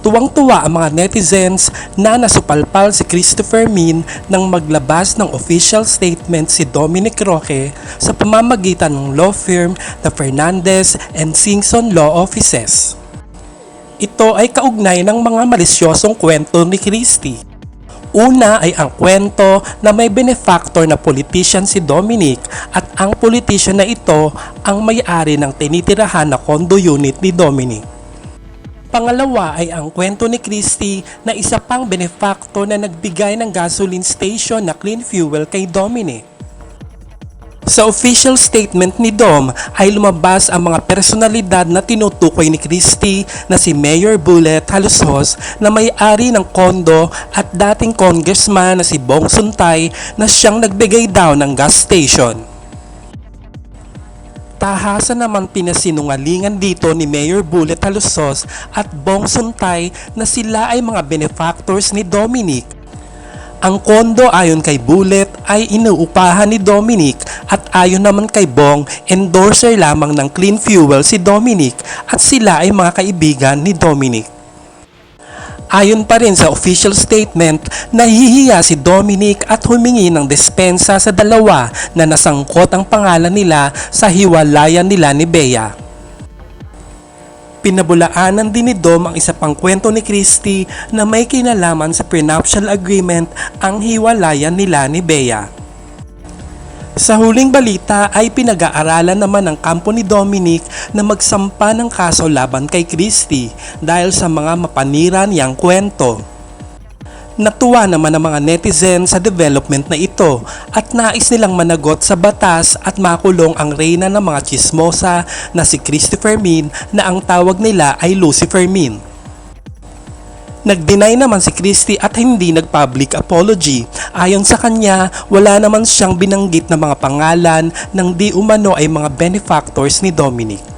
Tuwang-tuwa ang mga netizens na nasupalpal si Christopher Min nang maglabas ng official statement si Dominic Roque sa pamamagitan ng law firm na Fernandez and Singson Law Offices. Ito ay kaugnay ng mga malisyosong kwento ni Christie. Una ay ang kwento na may benefactor na politician si Dominic at ang politician na ito ang may-ari ng tinitirahan na condo unit ni Dominic. Pangalawa ay ang kwento ni Christie na isa pang benefactor na nagbigay ng gasoline station na clean fuel kay Dominic. Sa official statement ni Dom ay lumabas ang mga personalidad na tinutukoy ni Christie na si Mayor Bullet Halusos na may-ari ng kondo at dating congressman na si Bong Suntay na siyang nagbigay daw ng gas station. Tahasan naman pinasinungalingan dito ni Mayor Bullet Halusos at Bong Suntay na sila ay mga benefactors ni Dominic. Ang kondo ayon kay Bullet ay inuupahan ni Dominic at ayon naman kay Bong, endorser lamang ng clean fuel si Dominic at sila ay mga kaibigan ni Dominic. Ayon pa rin sa official statement, nahihiya si Dominic at humingi ng dispensa sa dalawa na nasangkot ang pangalan nila sa hiwalayan nila ni Bea. Pinabulaanan din ni Dom ang isa pang kwento ni Christie na may kinalaman sa prenuptial agreement ang hiwalayan nila ni Bea. Sa huling balita ay pinag-aaralan naman ng kampo ni Dominic na magsampa ng kaso laban kay Christie dahil sa mga mapanira niyang kwento. Natuwa naman ang mga netizen sa development na ito at nais nilang managot sa batas at makulong ang reyna ng mga chismosa na si Christopher Min na ang tawag nila ay Lucifer Min. Nag-deny naman si Christie at hindi nag-public apology. Ayon sa kanya, wala naman siyang binanggit na mga pangalan ng di umano ay mga benefactors ni Dominic.